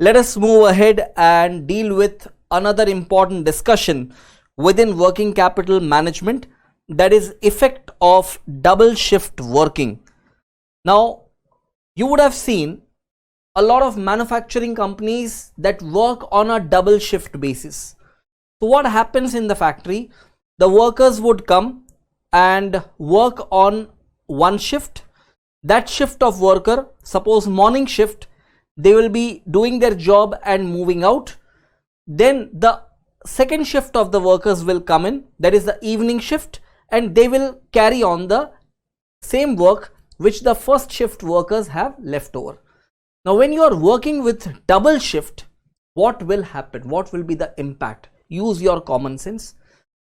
Let us move ahead and deal with another important discussion within working capital management, that is effect of double shift working. Now, you would have seen a lot of manufacturing companies that work on a double shift basis. So what happens in the factory? The workers would come and work on one shift. That shift of worker, suppose morning shift, they will be doing their job and moving out. Then the second shift of the workers will come in, that is the evening shift, and they will carry on the same work which the first shift workers have left over. Now when you are working with double shift, what will happen? What will be the impact? Use your common sense.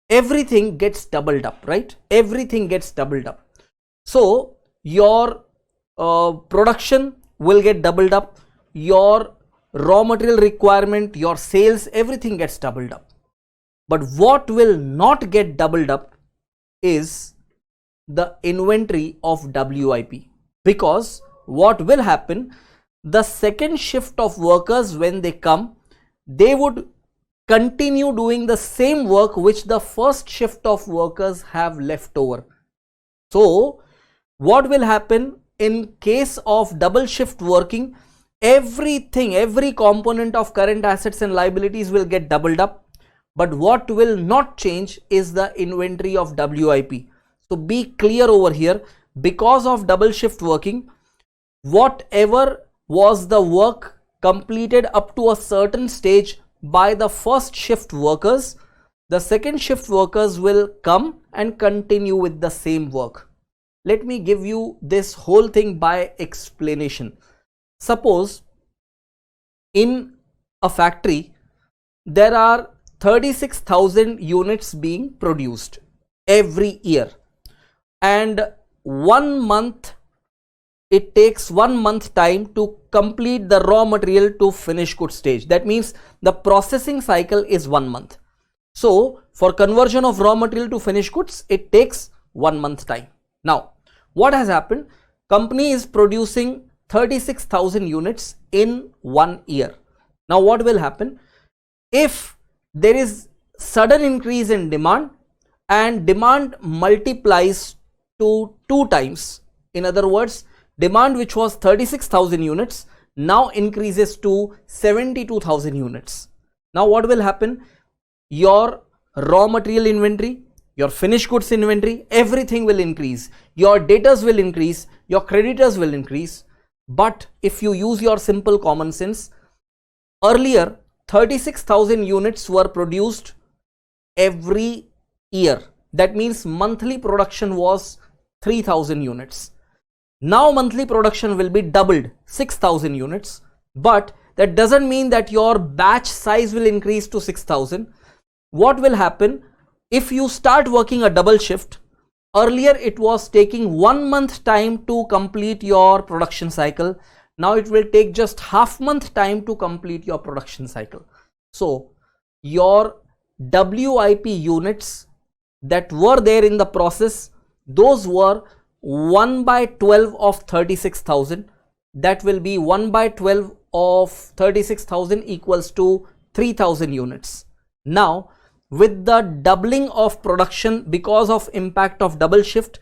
Everything gets doubled up, right? Everything gets doubled up. So your production will get doubled up, your raw material requirement, your sales, everything gets doubled up. But what will not get doubled up is the inventory of WIP, because what will happen, the second shift of workers, when they come, they would continue doing the same work which the first shift of workers have left over. So what will happen in case of double shift working? Everything, every component of current assets and liabilities will get doubled up, but what will not change is the inventory of WIP. So be clear over here, because of double shift working, whatever was the work completed up to a certain stage by the first shift workers, the second shift workers will come and continue with the same work. Let me give you this whole thing by explanation. Suppose in a factory there are 36,000 units being produced every year, and 1 month, it takes 1 month time to complete the raw material to finished good stage. That means the processing cycle is 1 month. So for conversion of raw material to finished goods, it takes 1 month time. Now what has happened? Company is producing 36,000 units in 1 year. Now what will happen? If there is sudden increase in demand and demand multiplies to 2 times, in other words, demand which was 36,000 units now increases to 72,000 units. Now what will happen? Your raw material inventory, your finished goods inventory, everything will increase. Your debtors will increase, your creditors will increase. But if you use your simple common sense, earlier 36,000 units were produced every year. That means monthly production was 3,000 units. Now monthly production will be doubled, 6,000 units, but that doesn't mean that your batch size will increase to 6,000. What will happen? If you start working a double shift, earlier it was taking 1 month time to complete your production cycle. Now it will take just half month time to complete your production cycle. So your WIP units that were there in the process, those were 1 by 12 of 36,000. That will be 1 by 12 of 36,000 equals to 3,000 units. Now with the doubling of production because of impact of double shift,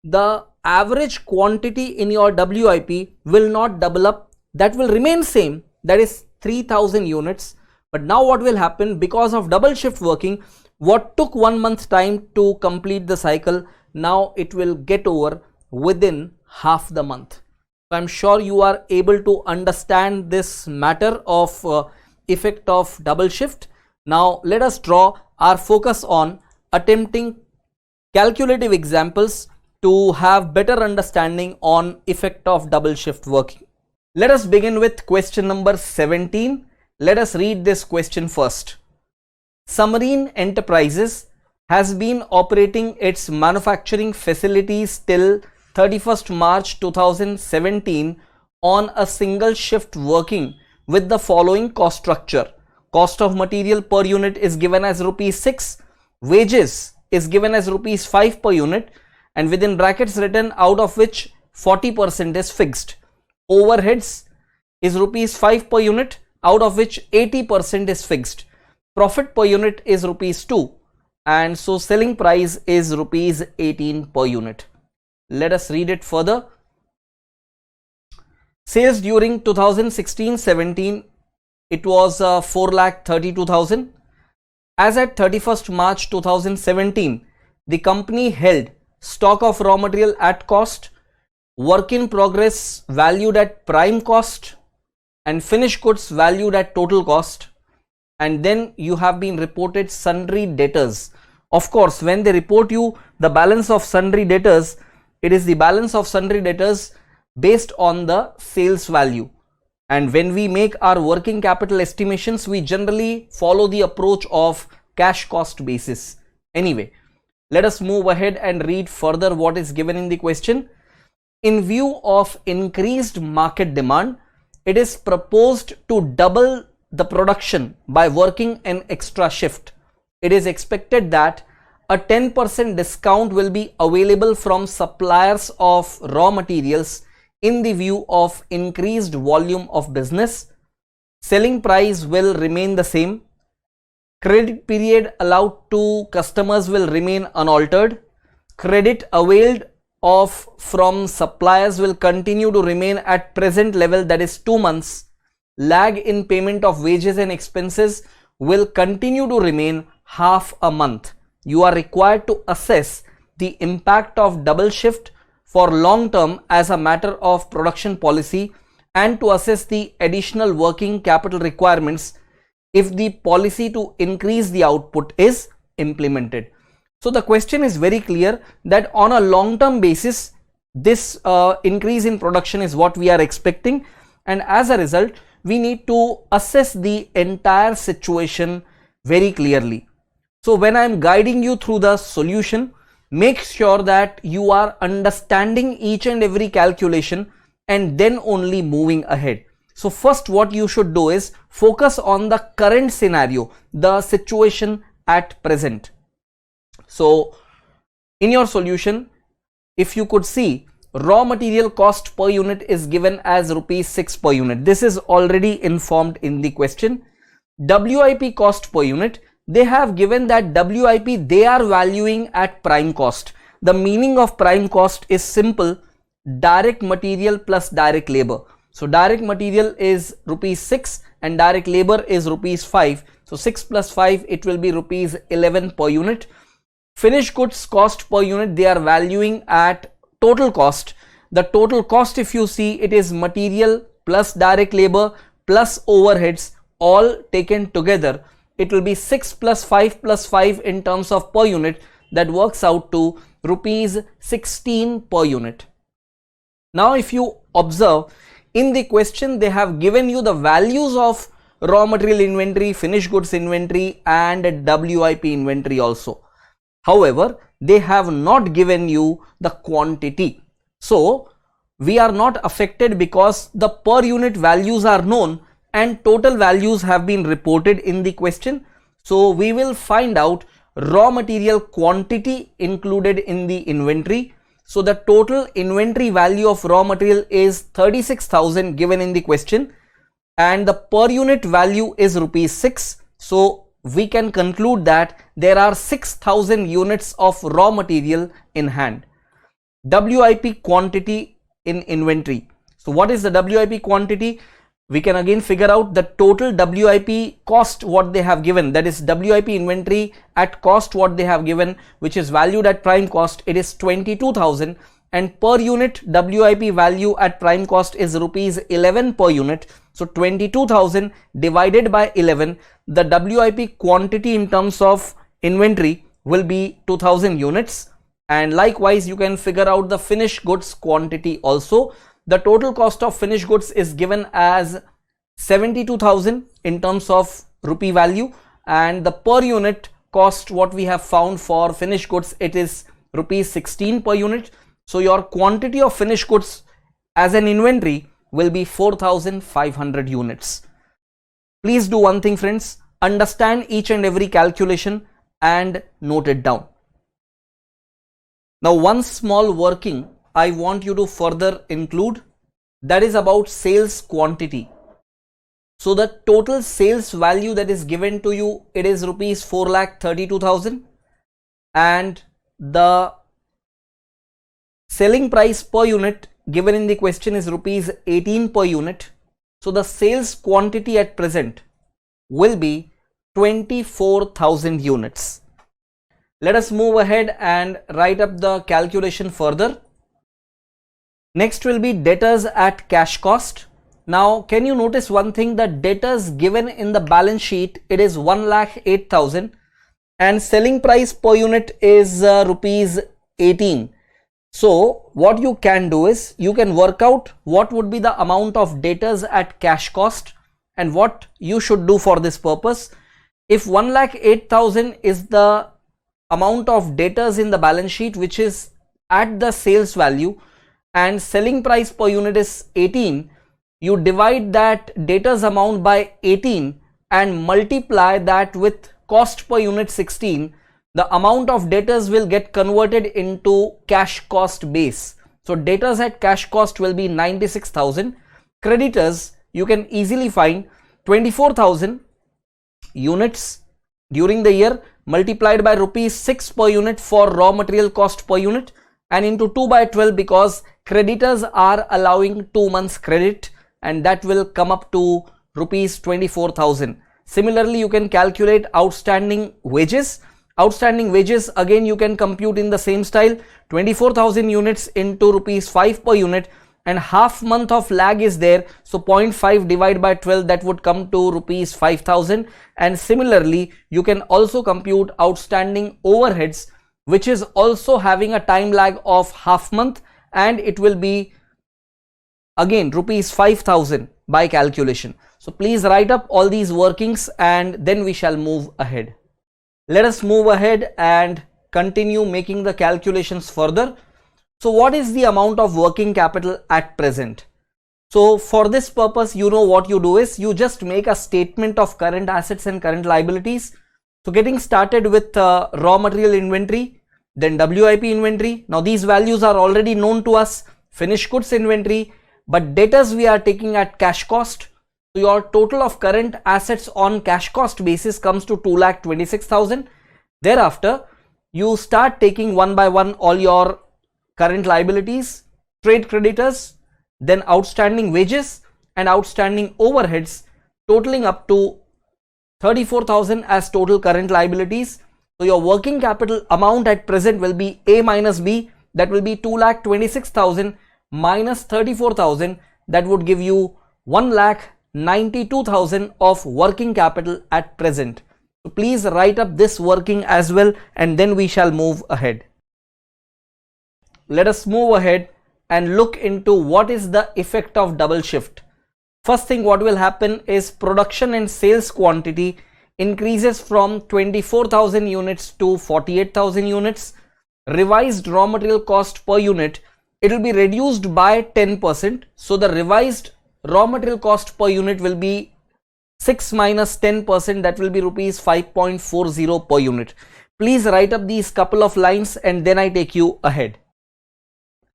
the average quantity in your WIP will not double up. That will remain same, that is 3,000 units. But now what will happen? Because of double shift working, what took 1 month time to complete the cycle, now it will get over within half the month. So I'm sure you are able to understand this matter of effect of double shift. Now let us draw our focus on attempting calculative examples to have better understanding on effect of double shift working. Let us begin with question number 17. Let us read this question first. Submarine Enterprises has been operating its manufacturing facilities till 31st March 2017 on a single shift working with the following cost structure. Cost of material per unit is given as ₹6, wages is given as ₹5 per unit, and within brackets written, out of which 40% is fixed. Overheads is ₹5 per unit, out of which 80% is fixed. Profit per unit is rupees 2, and so selling price is rupees 18 per unit. Let us read it further. Sales during 2016-17, it was 4,32,000. As at 31st March 2017, the company held stock of raw material at cost, work in progress valued at prime cost, and finished goods valued at total cost. And then you have been reported sundry debtors. Of course, when they report you the balance of sundry debtors, it is the balance of sundry debtors based on the sales value. And when we make our working capital estimations, we generally follow the approach of cash cost basis. Anyway, let us move ahead and read further what is given in the question. In view of increased market demand, it is proposed to double the production by working an extra shift. It is expected that a 10% discount will be available from suppliers of raw materials in the view of increased volume of business. Selling price will remain the same. Credit period allowed to customers will remain unaltered. Credit availed of from suppliers will continue to remain at present level, that is 2 months. Lag in payment of wages and expenses will continue to remain half a month. You are required to assess the impact of double shift for long term as a matter of production policy, and to assess the additional working capital requirements if the policy to increase the output is implemented. So the question is very clear that on a long term basis, this increase in production is what we are expecting, and as a result we need to assess the entire situation very clearly. So when I am guiding you through the solution, make sure that you are understanding each and every calculation and then only moving ahead. So first what you should do is focus on the current scenario, the situation at present. So in your solution, if you could see, raw material cost per unit is given as rupees 6 per unit. This is already informed in the question. WIP cost per unit, they have given that WIP they are valuing at prime cost. The meaning of prime cost is simple: direct material plus direct labor. So direct material is rupees 6 and direct labor is rupees 5. So 6 plus 5, it will be rupees 11 per unit. Finished goods cost per unit, they are valuing at total cost. The total cost, if you see, it is material plus direct labor plus overheads all taken together. It will be 6 plus 5 in terms of per unit. That works out to rupees 16 per unit. Now if you observe in the question, they have given you the values of raw material inventory, finished goods inventory and WIP inventory also. However, they have not given you the quantity. So we are not affected because the per unit values are known and total values have been reported in the question. So we will find out raw material quantity included in the inventory. So the total inventory value of raw material is 36,000 given in the question, and the per unit value is rupees 6. So we can conclude that there are 6,000 units of raw material in hand. WIP quantity in inventory. So what is the WIP quantity? We can again figure out the total WIP cost what they have given, that is WIP inventory at cost what they have given, which is valued at prime cost. It is 22,000, and per unit WIP value at prime cost is rupees 11 per unit. So 22,000 divided by 11, the WIP quantity in terms of inventory will be 2,000 units. And likewise you can figure out the finished goods quantity also. The total cost of finished goods is given as 72,000 in terms of rupee value, and the per unit cost what we have found for finished goods, it is rupees 16 per unit. So your quantity of finished goods as an inventory will be 4,500 units. Please do one thing friends, understand each and every calculation and note it down. Now one small working I want you to further include, that is about sales quantity. So the total sales value that is given to you, it is rupees 4,32,000, and the selling price per unit given in the question is rupees 18 per unit. So the sales quantity at present will be 24,000 units. Let us move ahead and write up the calculation further. Next will be debtors at cash cost. Now can you notice one thing, that debtors given in the balance sheet, it is 1,08,000 and selling price per unit is rupees 18. So what you can do is you can work out what would be the amount of debtors at cash cost and what you should do for this purpose. If 1,08,000 is the amount of debtors in the balance sheet which is at the sales value and selling price per unit is 18, you divide that debtors amount by 18 and multiply that with cost per unit 16, the amount of debtors will get converted into cash cost base. So debtors at cash cost will be 96,000. Creditors, you can easily find 24,000 units during the year multiplied by rupees 6 per unit for raw material cost per unit and into 2 by 12 because creditors are allowing 2 months credit, and that will come up to rupees 24,000. Similarly, you can calculate outstanding wages. Outstanding wages again you can compute in the same style, 24,000 units into rupees 5 per unit, and half month of lag is there, so 0.5 divided by 12, that would come to rupees 5,000. And similarly you can also compute outstanding overheads which is also having a time lag of half month, and it will be again rupees 5,000 by calculation. So please write up all these workings and then we shall move ahead. Let us move ahead and continue making the calculations further. So what is the amount of working capital at present? So for this purpose, you know what you do is you just make a statement of current assets and current liabilities. So getting started with raw material inventory, then WIP inventory. Now these values are already known to us. Finished goods inventory, but debtors we are taking at cash cost. So your total of current assets on cash cost basis comes to 2,26,000. Thereafter, you start taking one by one all your current liabilities, trade creditors, then outstanding wages and outstanding overheads, totaling up to 34,000 as total current liabilities. So your working capital amount at present will be A minus B, that will be 2,26,000 minus 34,000, that would give you 1,92,000 of working capital at present. So please write up this working as well and then we shall move ahead. Let us move ahead and look into what is the effect of double shift. First thing what will happen is production and sales quantity increases from 24,000 units to 48,000 units. Revised raw material cost per unit, it will be reduced by 10%. So the revised raw material cost per unit will be 6 minus 10%, that will be rupees 5.40 per unit. Please write up these couple of lines and then I take you ahead.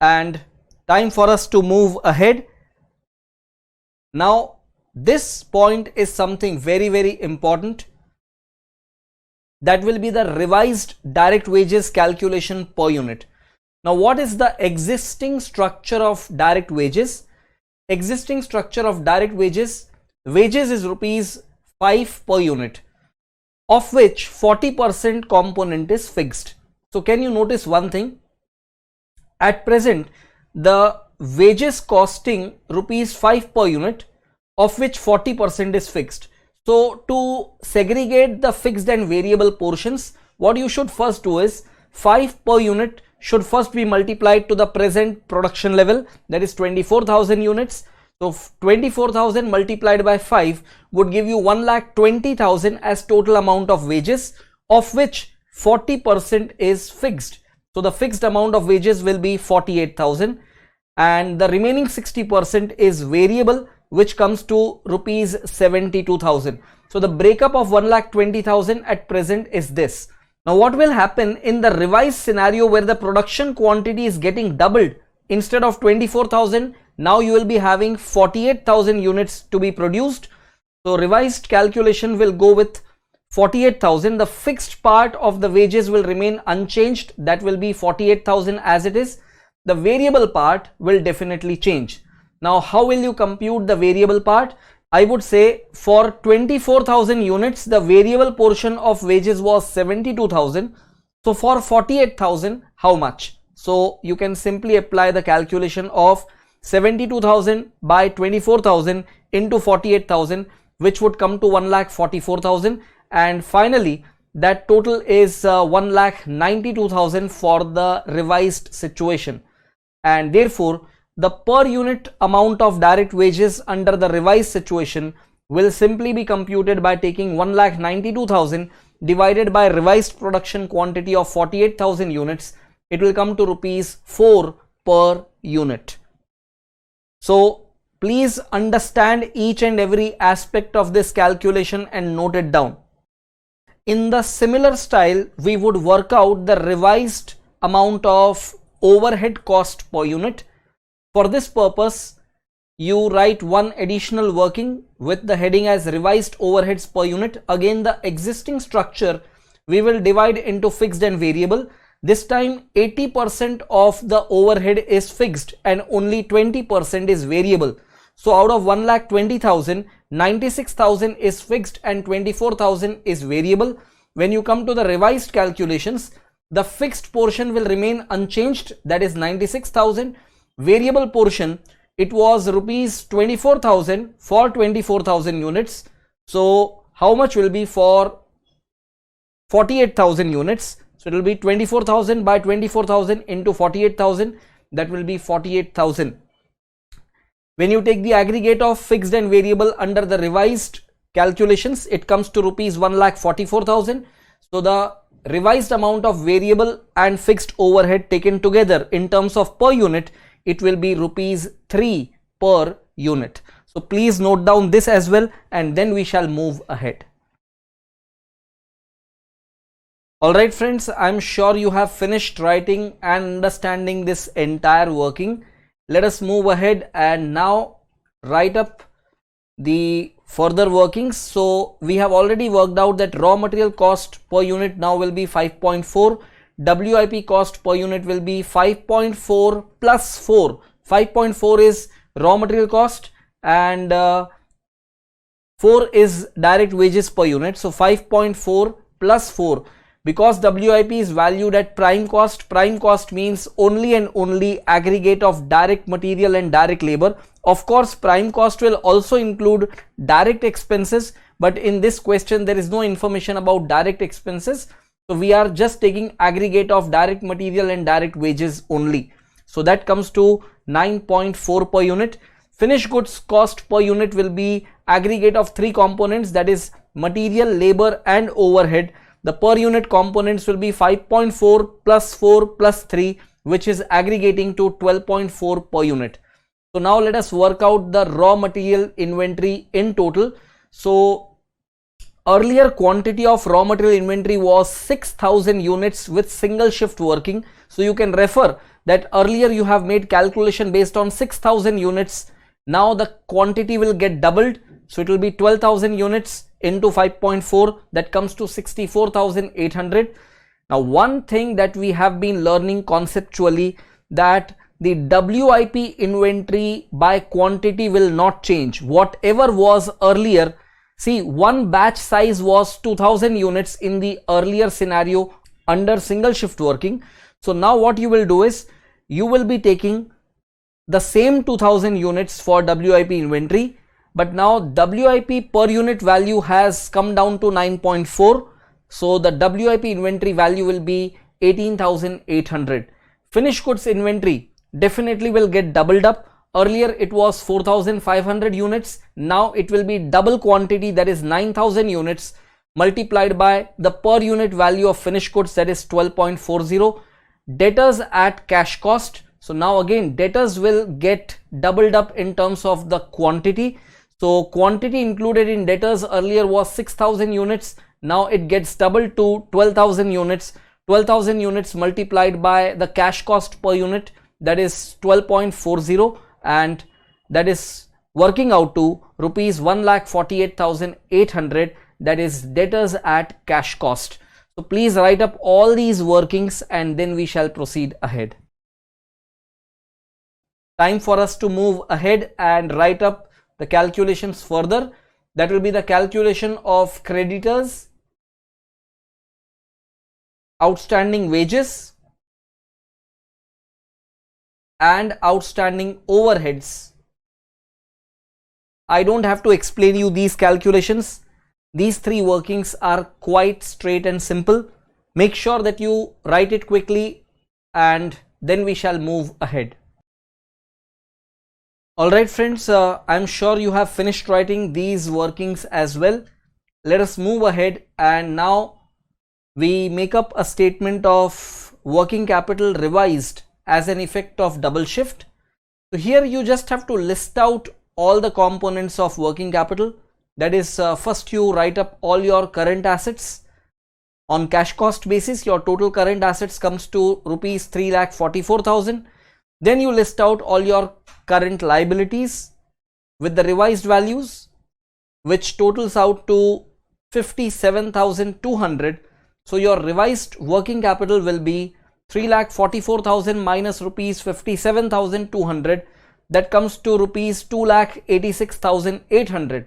And time for us to move ahead. Now this point is something very important. That will be the revised direct wages calculation per unit. Now what is the existing structure of direct wages? Existing structure of direct wages, wages is rupees 5 per unit, of which 40% component is fixed. So can you notice one thing? At present the wages costing rupees 5 per unit, of which 40% is fixed. So to segregate the fixed and variable portions, what you should first do is 5 per unit should first be multiplied to the present production level, that is 24,000 units. So 24,000 multiplied by 5 would give you 1,20,000 as total amount of wages, of which 40% is fixed. So the fixed amount of wages will be 48,000 and the remaining 60% is variable, which comes to rupees 72,000. So the breakup of 1,20,000 at present is this. Now what will happen in the revised scenario where the production quantity is getting doubled? Instead of 24,000, now you will be having 48,000 units to be produced. So revised calculation will go with 48,000. The fixed part of the wages will remain unchanged. That will be 48,000 as it is. The variable part will definitely change. Now, how will you compute the variable part? I would say for 24,000 units, the variable portion of wages was 72,000. So for 48,000, how much? So you can simply apply the calculation of 72,000 by 24,000 into 48,000, which would come to 1,44,000. And finally, that total is 1,92,000 for the revised situation. And therefore, the per unit amount of direct wages under the revised situation will simply be computed by taking 1,92,000 divided by revised production quantity of 48,000 units. It will come to rupees 4 per unit. So please understand each and every aspect of this calculation and note it down. In the similar style, we would work out the revised amount of overhead cost per unit. For this purpose, you write one additional working with the heading as revised overheads per unit. Again, the existing structure we will divide into fixed and variable. This time 80% of the overhead is fixed and only 20% is variable. So out of 1,20,000, 96,000 is fixed and 24,000 is variable. When you come to the revised calculations, the fixed portion will remain unchanged, that is 96,000. Variable portion, it was rupees 24,000 for 24,000 units. So how much will be for 48,000 units? So it will be 24,000 by 24,000 into 48,000, that will be 48,000. When you take the aggregate of fixed and variable under the revised calculations, it comes to rupees 1,44,000. So the revised amount of variable and fixed overhead taken together in terms of per unit, it will be rupees 3 per unit. So please note down this as well, and then we shall move ahead. Alright friends, I'm sure you have finished writing and understanding this entire working. Let us move ahead and now write up the further workings. So we have already worked out that raw material cost per unit now will be 5.4. WIP cost per unit will be 5.4 plus 4. 5.4 is raw material cost and 4 is direct wages per unit. So 5.4 plus 4. Because WIP is valued at prime cost means only and only aggregate of direct material and direct labor. Of course, prime cost will also include direct expenses, but in this question there is no information about direct expenses. So we are just taking aggregate of direct material and direct wages only. So that comes to 9.4 per unit. Finished goods cost per unit will be aggregate of 3 components, that is material, labor and overhead. The per unit components will be 5.4 plus 4 plus 3, which is aggregating to 12.4 per unit. So now let us work out the raw material inventory in total. So earlier quantity of raw material inventory was 6,000 units with single shift working. So you can refer that earlier you have made calculation based on 6,000 units. Now the quantity will get doubled. So it will be 12,000 units into 5.4, that comes to 64,800. Now one thing that we have been learning conceptually, that the WIP inventory by quantity will not change. Whatever was earlier, see, one batch size was 2,000 units in the earlier scenario under single shift working. So now what you will do is you will be taking the same 2,000 units for WIP inventory, but now WIP per unit value has come down to 9.4. So the WIP inventory value will be 18,800. Finished goods inventory definitely will get doubled up. Earlier it was 4,500 units. Now it will be double quantity, that is 9,000 units multiplied by the per unit value of finished goods, that is 12.40. Debtors at cash cost. So now again debtors will get doubled up in terms of the quantity. So quantity included in debtors earlier was 6,000 units. Now it gets doubled to 12,000 units. 12,000 units multiplied by the cash cost per unit, that is 12.40, and that is working out to rupees 1,48,800, that is debtors at cash cost. So please write up all these workings and then we shall proceed ahead. Time for us to move ahead and write up the calculations further. That will be the calculation of creditors, outstanding wages, and outstanding overheads. I don't have to explain you these calculations. These three workings are quite straight and simple. Make sure that you write it quickly and then we shall move ahead. Alright friends, I'm sure you have finished writing these workings as well. Let us move ahead, and now we make up a statement of working capital revised as an effect of double shift. So here you just have to list out all the components of working capital. That is, first you write up all your current assets. On cash cost basis, your total current assets comes to rupees 3,44,000. Then you list out all your current liabilities with the revised values, which totals out to 57,200. So your revised working capital will be 3,44,000 minus rupees 57,200. That comes to rupees 2,86,800.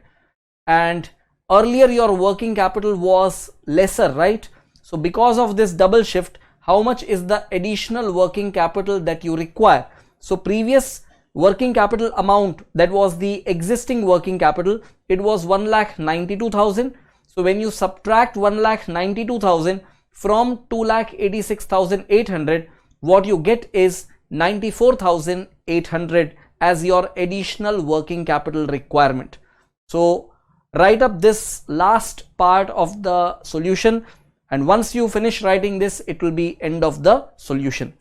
And earlier your working capital was lesser, right? So because of this double shift, how much is the additional working capital that you require? So previous working capital amount, that was the existing working capital, it was 1,92,000. So when you subtract 1,92,000 from 2,86,800, what you get is 94,800 as your additional working capital requirement. So write up this last part of the solution, and once you finish writing this, it will be end of the solution.